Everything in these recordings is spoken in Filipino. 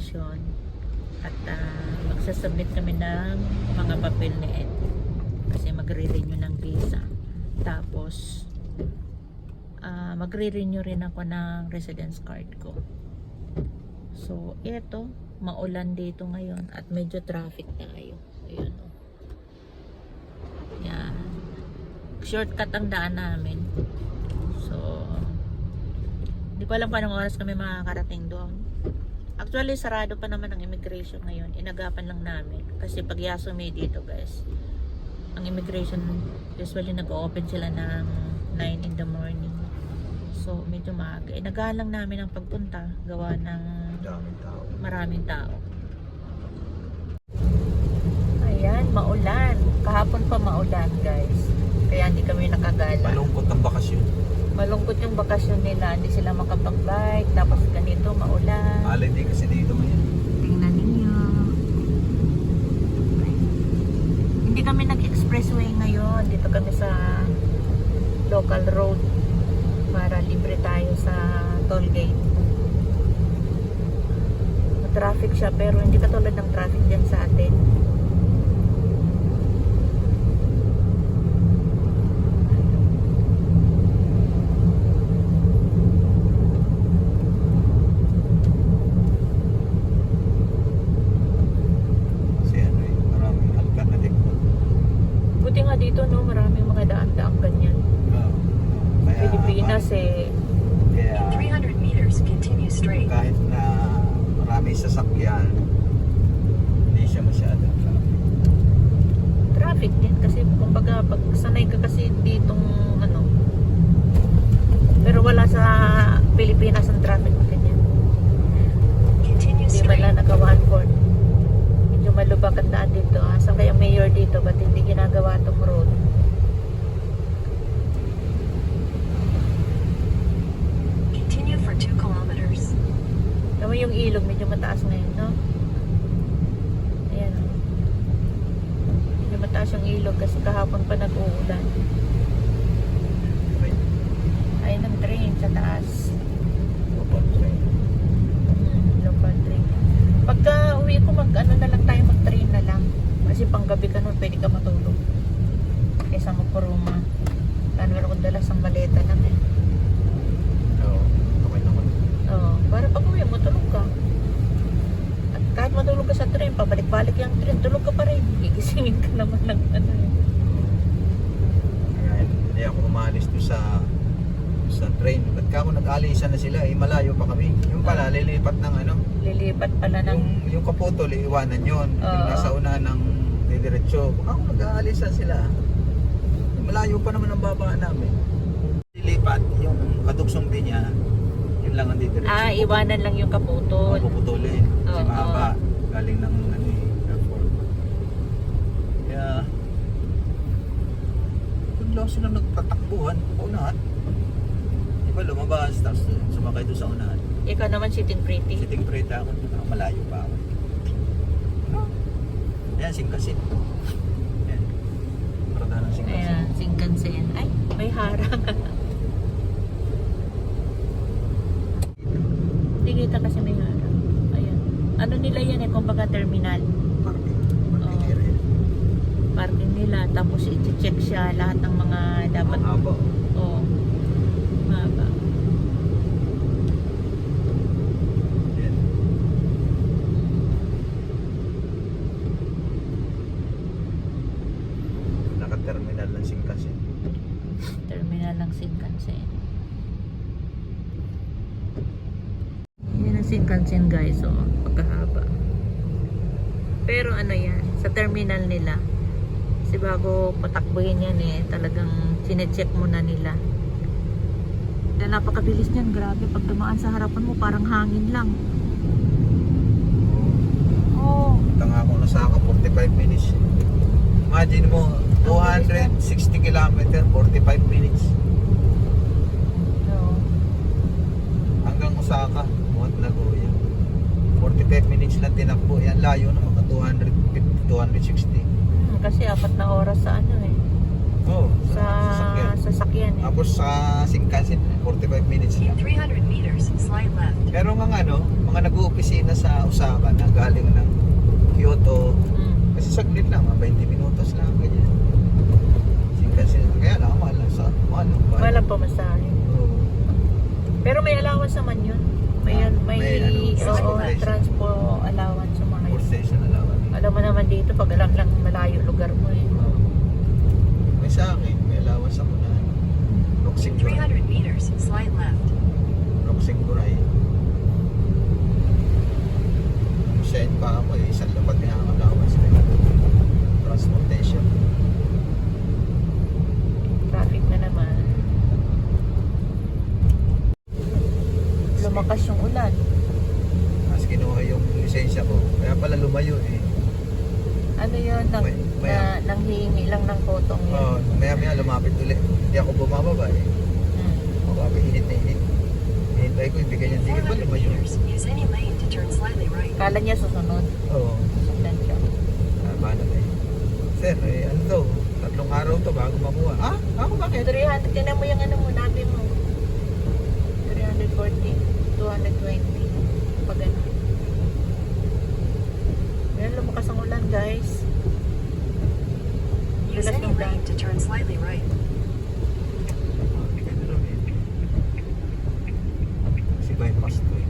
immigration at magsasubmit kami ng mga papel ni Ed kasi magre-renew ng visa. Tapos magre-renew rin ako ng residence card ko. So eto, maulan dito ngayon at medyo traffic tayo. Ayun o. Yan. Shortcut ang daan namin. So hindi ko alam kung anong oras kami makakarating doon. Actually, sarado pa naman ang immigration ngayon. Inagapan lang namin. Kasi pag Yasumi dito, guys, ang immigration, usually nag-open sila ng 9 in the morning. So, medyo maaga. Inagahan lang namin ang pagpunta. Gawa ng maraming tao. Ayan, maulan. Kahapon pa maulan, guys. Kaya hindi kami nakagala. Malungkot ang bakasyon. Malungkot yung bakasyon nila, hindi sila makapag-bike, tapos ganito, maulan. Holiday kasi dito ngayon. Tingnan ninyo. Hindi kami nag-expressway ngayon. Dito kami sa local road para libre tayo sa toll gate. Traffic siya pero hindi katulad ng traffic dyan sa atin. Dito no, maraming mga daan-daang ganyan. Pilipinas kaya 300 meters, continue straight. Kahit na marami sasakyan, hindi siya masyadong traffic din kasi kumbaga pag sanay ka kasi ditong ano, pero wala sa Pilipinas ang traffic na ganyan. Continue Hindi straight. wala nagawaan for medyo malubak ang daan dito. Saan kaya mayor dito ba't hindi ginagawa itong road? Continue for 2 kilometers. Tama yung ilog medyo mataas ngayon, no? Ayan. Medyo mataas yung ilog kasi kahapon pa nag-uulan. Ay, ng train sa taas. Local train. Pagka uwi ko mag-ano na lang tayo, mag-train na lang. Kasi panggabi ka nun, pwede ka matulog. Kaysa magpuruma. Meron akong dalas ang maleta lang eh. Oo, okay naman. Oo, para pag uwi mo, tulog ka. At kahit matulog ka sa train, pabalik-balik yung train, tulog ka pa rin. Gigisingin ka naman ng ano eh. Kaya hindi ako umalis doon sa train. Ba't ka ako nag-alisan na sila, malayo pa kami. Yung pala, lilipat ng ano. Lilipat pala ng... Yung kaputol, iiwanan yun. Yung nasa una ng diretso. Baka ako nag-aalisan sila. Malayo pa naman ang babaan namin. Lilipat, yung kaduksong din niya, yun lang ang diretso. iwanan lang yung kaputol. Puputulin. Oo. Si Mahaba, galing ng airport. Kaya, bigla sila nagtatakbuhan. Unahan. Diba lumabas, tapos sumakay doon sa unahan. Ikaw naman sitting pretty. Sitting pretty ako, malayo pa ako. Ayan, Singkasin. Ayan. Parada ng Singkasin. Ayan, Singkansen. Ay, may harang. Hindi kita kasi may harang. Ayan. Ano nila yan eh, kumbaga terminal. Parking Oo. area. Parking nila, tapos i-check siya lahat ng mga dapat. Ang haba. Oo. Mahaba. Ayan. Naka-terminal ng Singkasin. Terminal ng Shinkansen. Yan ang Shinkansen guys, pagkahaba. Pero ano yan, sa terminal nila, kasi bago patakbuhin yan talagang sinecheck muna nila. Dahil napakabilis niyan, grabe, pag dumaan sa harapan mo parang hangin lang. Oo. Tanga ako na sa akin, 45 minutes. Imagine mo, 260 km, 45 minutes. Oo. Hanggang Osaka, Nagoya. 45 minutes lang tinakbo. Yan, layo na mga 250, 260. Kasi 4 na oras sa ano Oo, sa sasakyan. sasakyan eh. Tapos sa Shinkansen, 45 minutes In lang. 300 meters, slide left. Pero mga nag-uopisina sa Osaka na galing ng Kyoto, Mm. kasi saglit lang, 20 minutos lang, ganyan. Shinkansen, kaya lang, mahal. Walang pamasahe. Oo. Pero may allowance naman yun. May May transportation. transpo allowance sa mga Four yun. station na lang. Alam mo naman dito, pag alam lang malayo lugar mo eh. Oo. May sa akin, may allowance ako na In Roxing Guray. 300 meters, slide left. Roxing Guray. Send pa ako isang lapat niya ang allowance na yun. Transportation. Traffic na naman. Lumakas yung ulan. Mas kinuha yung lisensya ko. Kaya pala lumayo eh. Ano yun? Nanghihingi lang ng photo Oh, yun. maya lumapit ulit. Hindi ako bumababa eh. Hmm. Mababa, init na init. Hinintay ko, ibigay niya. Hindi ba 400 lumayo? meters, use any lane to turn slightly right. Kala niya susunod. Oo. Sundan siya. Paano na eh. Sir, ano to? 3 araw to bago makuha. Ah? Ako bakit? 300, tinan mo yung ano mo, nabi mo. 340, 220. Pag ano. Ayan, lumakas ang ulan guys. Use Dulas any ng lane to turn slightly right. Si bypass to eh.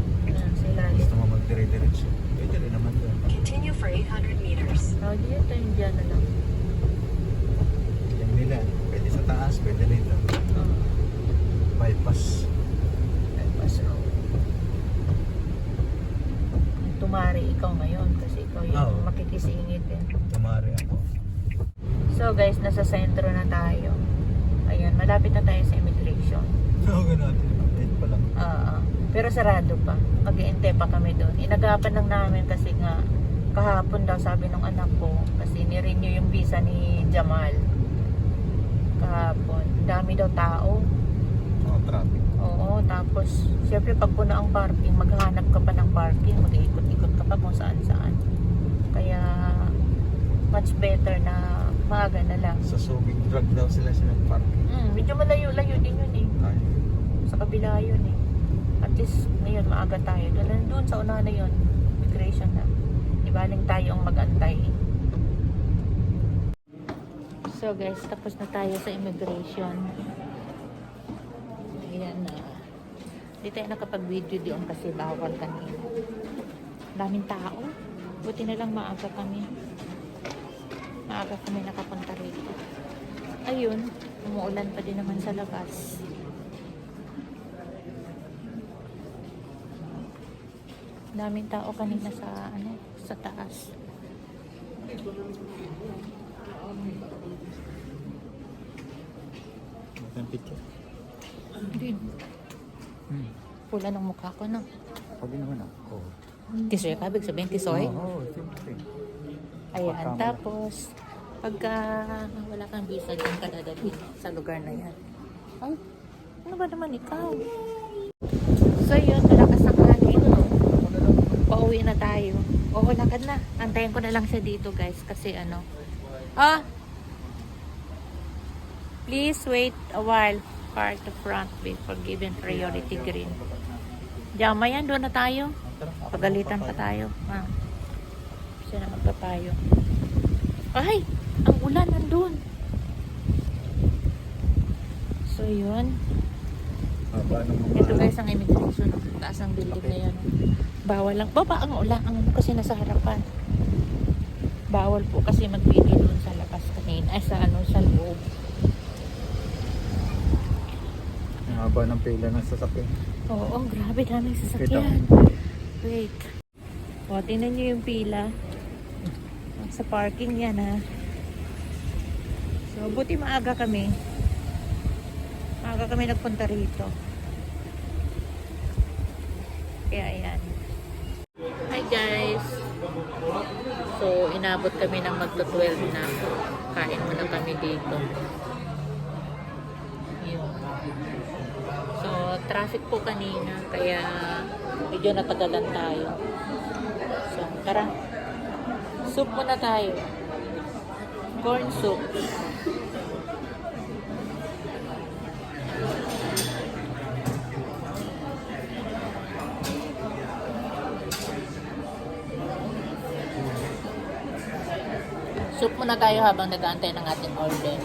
sila. Gusto mo magdire-diretso. Pwede rin naman doon. Continue for 800 meters. Oh, dito yung dyan na lang. Yung nila, pwede sa taas, pwede rito. Oh, Bypass. bypass road. Tumari ikaw ngayon kasi ikaw yung Oo. makikisingit eh. Tumari ako. So guys, nasa sentro na tayo. Ayan, malapit na tayo sa immigration. Tawagan natin. Wait pa lang. Pero sarado pa. Mag-iintay pa kami doon. Inagapan lang namin kasi nga kahapon daw sabi ng anak ko kasi ni-renew yung visa ni Jamal. Kahapon. Dami daw tao. Oh, traffic. Oo, tapos syempre pag puno ang parking, maghahanap ka pa ng parking, mag-iikot-ikot ka pa kung saan-saan. Kaya much better na maaga na lang. Sa Subic drug daw sila parking. Medyo malayo-layo din yun eh. Ay. Sa kabila yun eh. At least ngayon maaga tayo. Doon sa unahan na yun, immigration na. Ibaling tayo ang mag-antay. So guys, tapos na tayo sa immigration. Ayan na. Hindi tayo nakapag-video doon kasi bawal kanina. Daming tao. Buti na lang maaga kami. Maaga kami nakapunta rito. Ayun, umuulan pa din naman sa labas. Daming tao kanina sa sa taas. Ang picture. Hindi. Pula ng mukha ko na. Pwede naman ako. Tisoy ka, big sabihin tisoy. Oo, siyempre. Ayan, tapos pagka wala kang visa dyan ka dadalhin sa lugar na yan. Ay, ano ba naman ikaw? So yun, malakas ang hangin. Pauwi na tayo. Oo, lakad na. Antayin ko na lang siya dito guys kasi please wait a while. Park the front before given priority green. Diyan, yan, doon na tayo. Pagalitan pa tayo. Siya na magpapayo. Ay! Ang ulan nandun. So yun. Ito guys ang immigration. Taas ang building na yan. Bawal lang. Baba ang ulan. Ang kasi nasa harapan. Bawal po kasi mag-video dun sa labas kanina. Ay sa loob. Ang haba ng pila ng sasakyan. Oo, grabe daming sasakyan. Wait. O, tingnan nyo yung pila. Sa parking yan ha. So, buti maaga kami. Maaga kami nagpunta rito. Kaya ayan. Hi guys! So, inabot kami ng magto-12 na. Kain muna kami dito. Yun. So, traffic po kanina. Kaya, medyo natagalan tayo. So, tara. Soup muna tayo. Corn soup. Soup muna tayo habang nag-aantay ng ating order.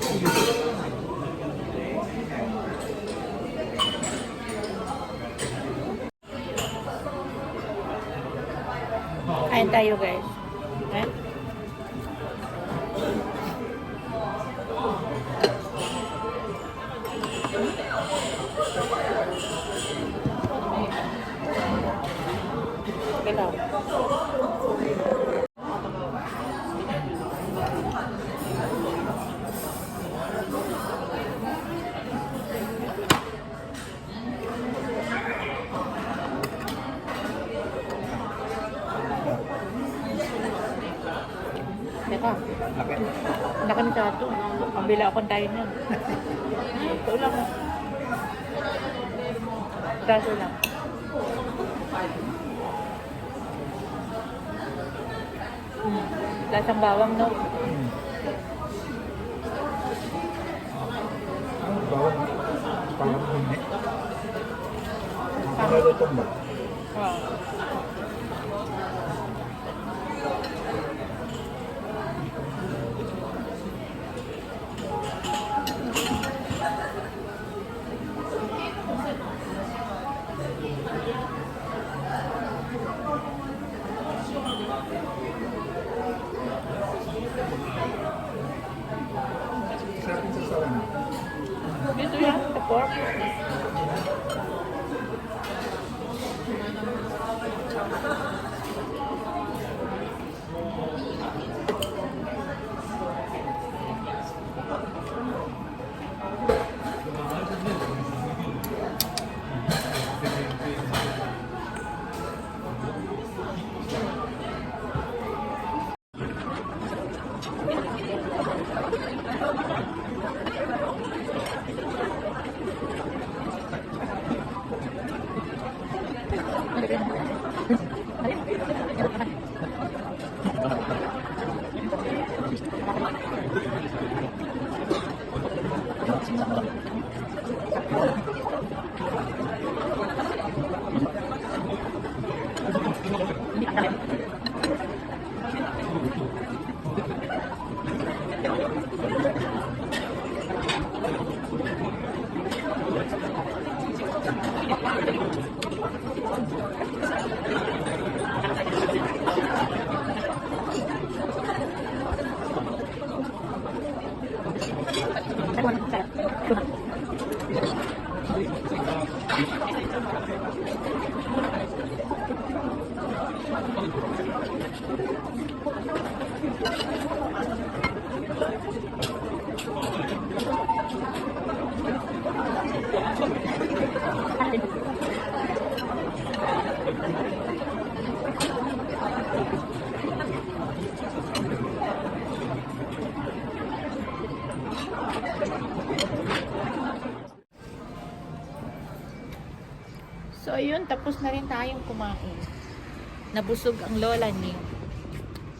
Kain tayo guys. Okay? Okay lang. Teka, Laki. laki ni Tato. Pambila akong tayo niyan. Ito lang. Kaso lang. Lasang bawang, no? Bawang. Parang hindi. Nakalutong ba? Wow. Sarap yung sasawan. Dito yan, sa pork. So, ayun, tapos na rin tayong kumain. Nabusog ang lola niyo.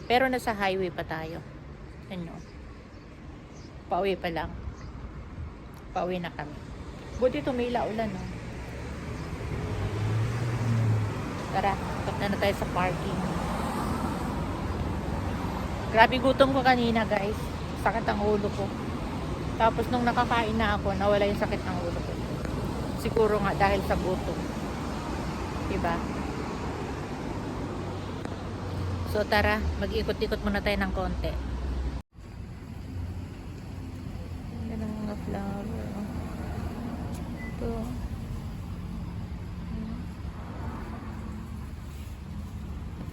Pero nasa highway pa tayo. Ano? Pauwi pa lang. Pauwi na kami. Buti tumila ulan, no? Tara, punta na tayo sa parking. Grabe gutom ko kanina, guys. Sakit ang ulo ko. Tapos nung nakakain na ako, nawala yung sakit ng ulo ko. Siguro nga dahil sa gutom. Diba? So tara, mag-ikot-ikot muna tayo ng konti. Yan ang mga flower. Ito.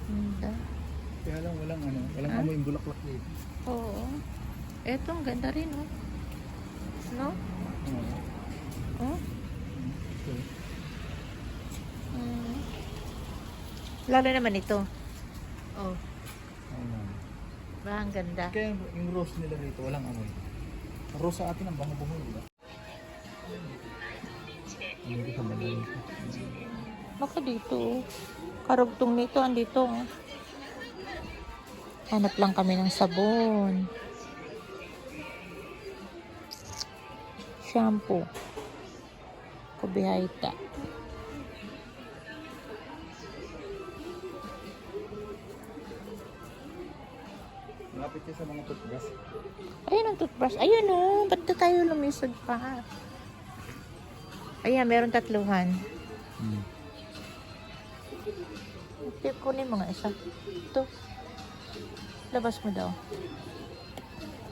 Ganda. Kaya lang walang walang Ah? amoy yung bulaklak dito. Oo. Eto, ang ganda rin, oh. No? Oh? Okay. Lalo naman ito. Oh, Ano. ba ang ganda. Kaya yung rose nila rito walang amoy. Ang rose sa atin ang bango-bango, diba? Hindi ka magaling. Baka dito. Karugtong nito, andito. Oh. Hanap lang kami ng sabon. Shampoo. Kubihayta. Malapit siya sa mga toothbrush. Ayun ang toothbrush. Ayun o. Ba't na tayo lumisod pa? Ayan, meron 3. Kunin mo nga isa. Ito. Labas mo daw.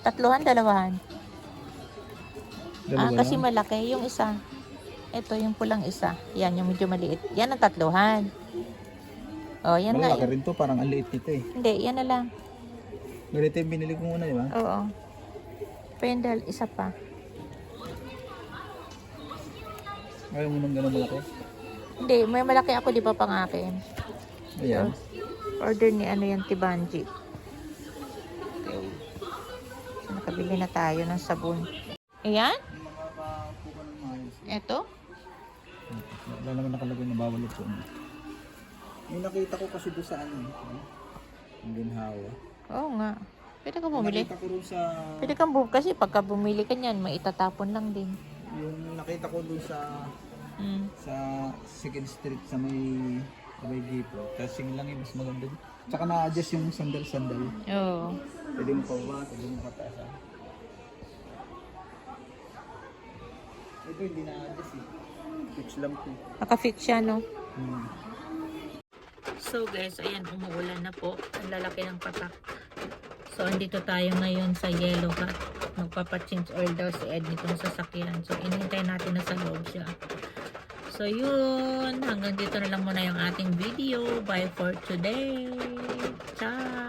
3, 2. Kasi malaki. Yung isa. Ito, yung pulang isa. Yan, yung medyo maliit. Yan ang 3. Oh, yan nga. Malaki rin to, parang ang liit nito eh. Hindi, yan na lang. Ganito yung binili ko muna, di ba? Oo. Pendal, isa pa. Ayaw mo nang ganun malaki? Hindi, may malaki ako, di ba, pang akin? Ayan. Order ni ano yan, Tibanji. Okay. So, nakabili na tayo ng sabon. Ayan. Yung mga kapuka ng maayos. Ito. Wala naman nakalagay na bawal ito. May nakita ko kasi doon sa ano. Ang ginhawa. Oo nga. Pwede ka bumili. Nakita ko doon sa... Pwede kang bumili kasi pagka bumili ka niyan, may itatapon lang din. Yung nakita ko doon sa... sa 2nd Street sa may Gipo. Kasi lang yung mas maganda. Tsaka na-adjust yung sandal-sandal. Oo. Pwede mo pababa, pwede mo pataas. Ito hindi na-adjust eh. Fix lang po. Naka-fix siya, no? Hmm. So guys, ayan, umuulan na po. Ang lalaki ng patak. So, andito tayo ngayon sa Yellow Cat. Magpapa-change oil daw si Ed nitong sasakyan. So, inintay natin na sa loob siya. So, yun. Hanggang dito na lang muna yung ating video. Bye for today. Ciao!